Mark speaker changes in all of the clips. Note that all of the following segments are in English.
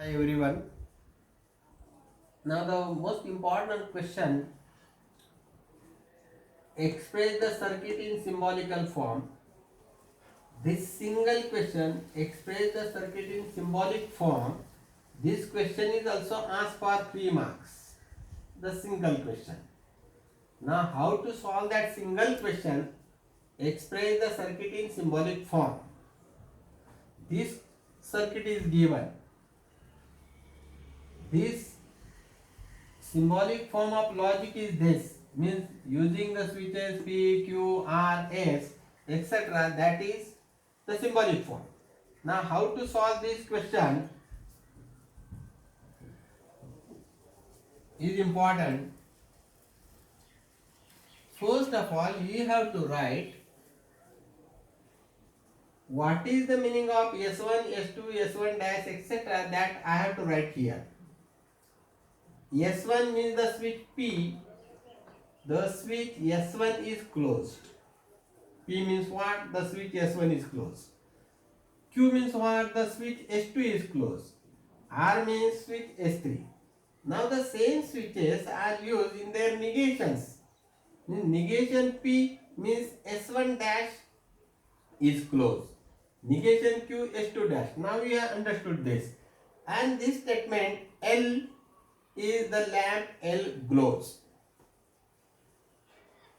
Speaker 1: Hi everyone. Now the most important question, express the circuit in symbolical form. This single question, express the circuit in symbolic form. This question is also asked for 3 marks. The single question. Now how to solve that single question, express the circuit in symbolic form. This circuit is given. This symbolic form of logic is this, means using the switches P, Q, R, S, etc. That is the symbolic form. Now how to solve this question is important. First of all, you have to write what is the meaning of S1, S2, S1 dash, etc. That I have to write here. S1 means the switch P. The switch S1 is closed. P means what? The switch S1 is closed. Q means what? The switch S2 is closed. R means switch S3. Now the same switches are used in their negations. Negation P means S1 dash is closed. Negation Q S2 dash. Now we have understood this. And this statement L is the lamp L glows.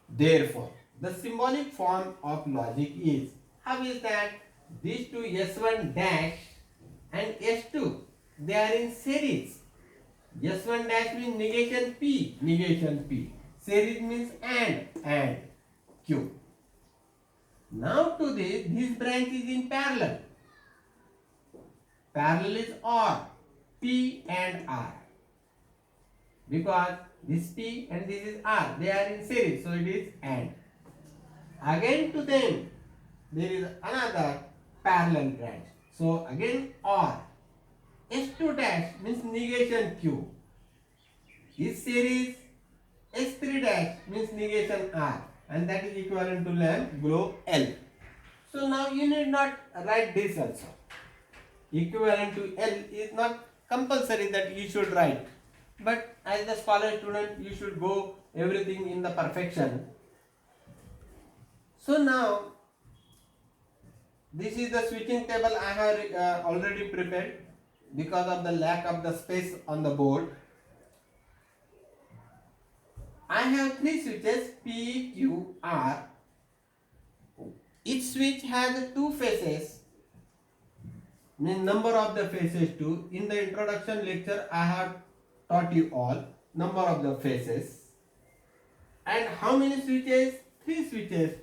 Speaker 1: Therefore, the symbolic form of logic is, how is that? These two S1 dash and S2, they are in series. S1 dash means negation P, negation P. Series means and Q. Now to this branch is in parallel. Parallel is OR, P and R. Because this P and this is R, they are in series, so it is AND. Again to them, there is another parallel branch. So again OR. S2 dash means negation Q. This series S3 dash means negation R, and that is equivalent to lamp glow L. So now you need not write this also. Equivalent to L is not compulsory that you should write. But as the scholar student, you should go everything in the perfection. So now, this is the switching table I have already prepared because of the lack of the space on the board. I have 3 switches P, Q, R. Each switch has 2 faces. Means number of the faces 2. In the introduction lecture, I have taught you all number of the faces. And how many switches? 3 switches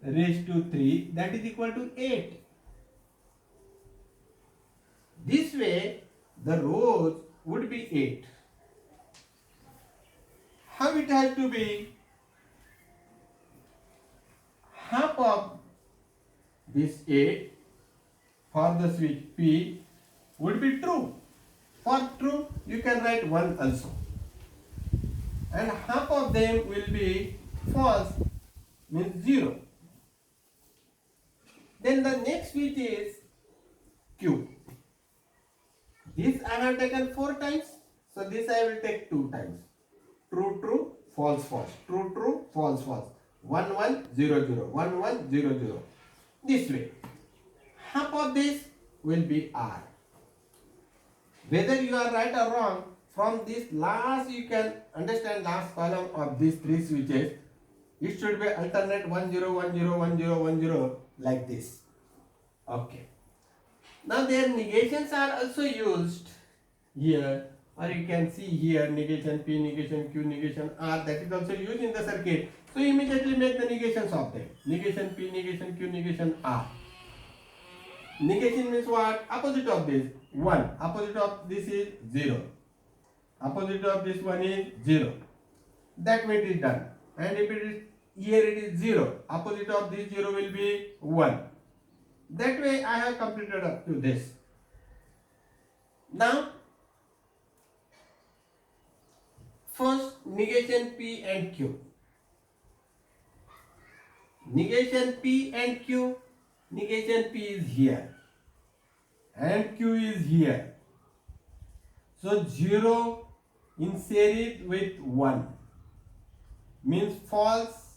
Speaker 1: raised to 3, that is equal to 8. This way the rows would be 8. How it has to be? Half of this 8 for the switch P would be true. For true, you can write 1 also. And half of them will be false, means 0. Then the next switch is Q. This I have taken 4 times, so this I will take 2 times. True, true, false, false. True, true, false, false. 1, 1, 0, 0. 1, 1, 0, 0. This way. Half of this will be R. Whether you are right or wrong, from this last you can understand last column of these 3 switches. It should be alternate 1, 0, 1, 0, 1, 0, 1, 0 like this. Okay. Now their negations are also used here, or you can see here negation P, negation Q, negation R, that is also used in the circuit. So immediately make the negations of them. Negation P, negation Q, negation R. Negation means what? Opposite of this 1. Opposite of this is 0. Opposite of this one is 0. That way it is done. And if it is here, it is 0. Opposite of this 0 will be 1. That way I have completed up to this. Now, first negation P and Q. Negation P and Q. Negation P is here and Q is here. So 0 in series with 1 means false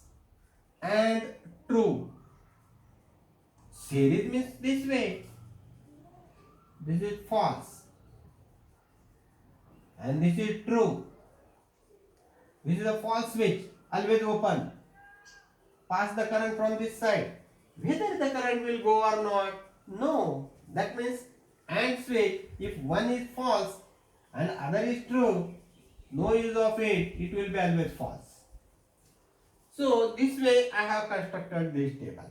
Speaker 1: and true. Series means this way. This is false and this is true. This is a false switch, always open. Pass the current from this side. Whether the current will go or not, no. That means AND switch, if one is false and other is true, no use of it, it will be always false. So this way I have constructed this table.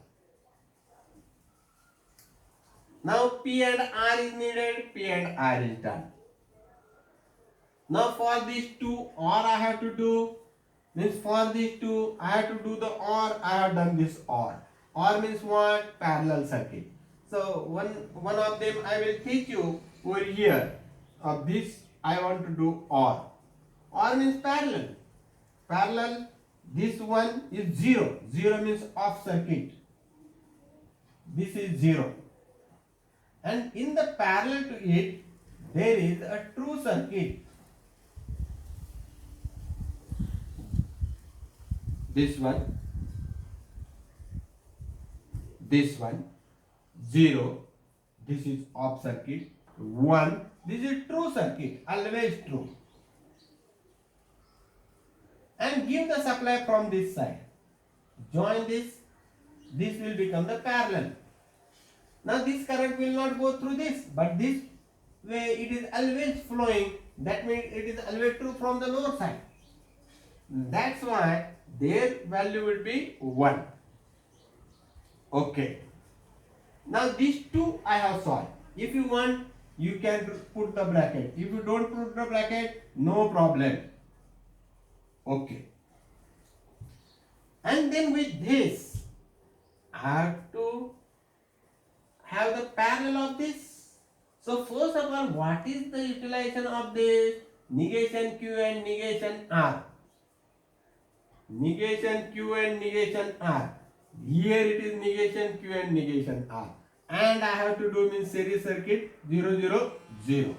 Speaker 1: Now P and R is needed, P and R is done. Now for these two OR I have to do, means for these two I have to do the OR, I have done this OR. OR means what? Parallel circuit. So one of them I will teach you over here. Of this I want to do OR. OR means parallel. Parallel, this one is 0. 0 means off circuit. This is 0. And in the parallel to it, there is a true circuit. This one, 0, this is off circuit, 1, this is true circuit, always true. And give the supply from this side. Join this will become the parallel. Now this current will not go through this, but this way it is always flowing, that means it is always true from the lower side. That's why their value will be 1. Okay. Now these two I have solved. If you want, you can put the bracket. If you don't put the bracket, no problem. Okay. And then with this, I have to have the parallel of this. So first of all, what is the utilization of this? Negation Q and negation R. Negation Q and negation R. Here it is negation Q and negation R. And I have to do means series circuit 0, 0, 0.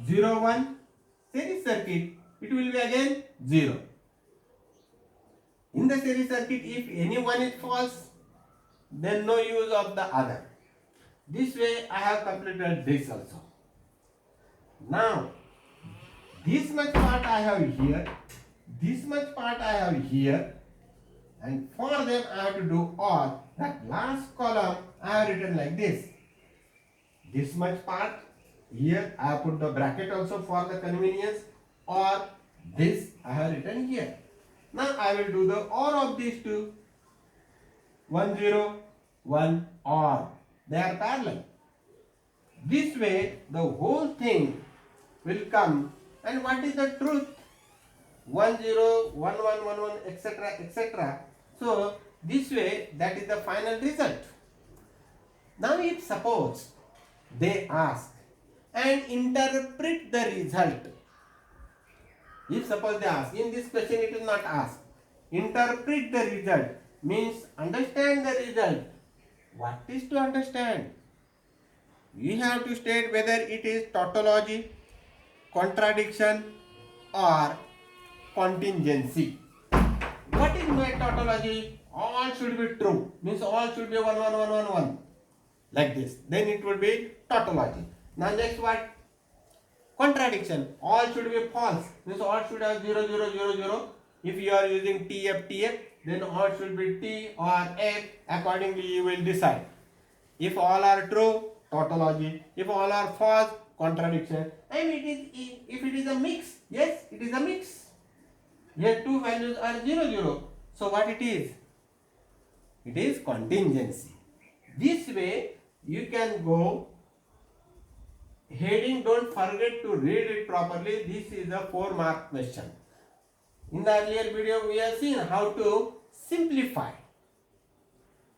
Speaker 1: 0, 1, series circuit, it will be again 0. In the series circuit, if any one is false, then no use of the other. This way I have completed this also. Now, this much part I have here, this much part I have here, and for them I have to do OR. That last column I have written like this. This much part here I have put the bracket also for the convenience, or this I have written here. Now I will do the OR of these two. 1, 0, 1 OR. They are parallel. This way the whole thing will come. And what is the truth? 1, 0, 1, 1, 1, 1, etc., etc. So this way, that is the final result. Now if suppose they ask and interpret the result. If suppose they ask, in this question it is not asked. Interpret the result means understand the result. What is to understand? We have to state whether it is tautology, contradiction, or contingency. What is my tautology? All should be true. Means all should be 1, 1, 1, 1, 1. Like this. Then it will be tautology. Now next what? Contradiction. All should be false. Means all should have 0, 0, 0, 0. If you are using TF, then all should be T or F. Accordingly you will decide. If all are true, tautology. If all are false, contradiction. And if it is a mix, yes, it is a mix. Here two values are 0, 0. So what it is? It is contingency. This way you can go. Heading, don't forget to read it properly. This is a 4-mark question. In the earlier video we have seen how to simplify.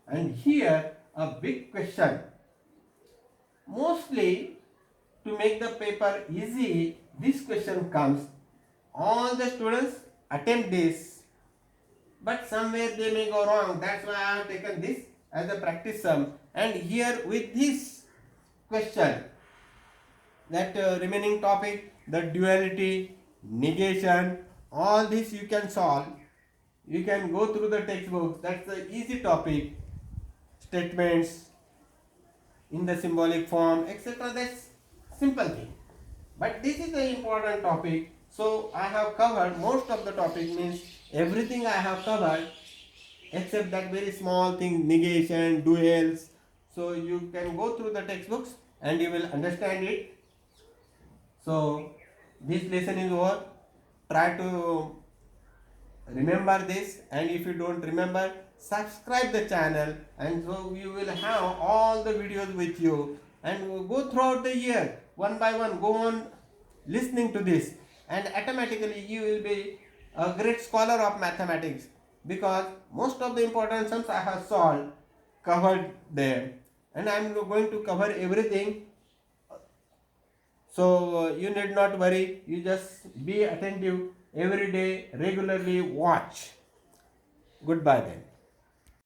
Speaker 1: And here a big question. Mostly to make the paper easy, this question comes. All the students attempt this, but somewhere they may go wrong. That's why I have taken this as a practice sum. And here with this question, that remaining topic, the duality, negation, all this you can solve. You can go through the textbooks. That's the easy topic. Statements in the symbolic form, etc. That's simple thing. But this is the important topic. So I have covered most of the topic, means everything I have covered except that very small thing, negation, duals. So you can go through the textbooks and you will understand it. So this lesson is over. Try to remember this, and if you don't remember, subscribe the channel, and so you will have all the videos with you, and go throughout the year one by one, go on listening to this, and automatically you will be a great scholar of mathematics, because most of the important sums I have solved, covered there, and I am going to cover everything. So you need not worry, you just be attentive every day, regularly watch. Goodbye then.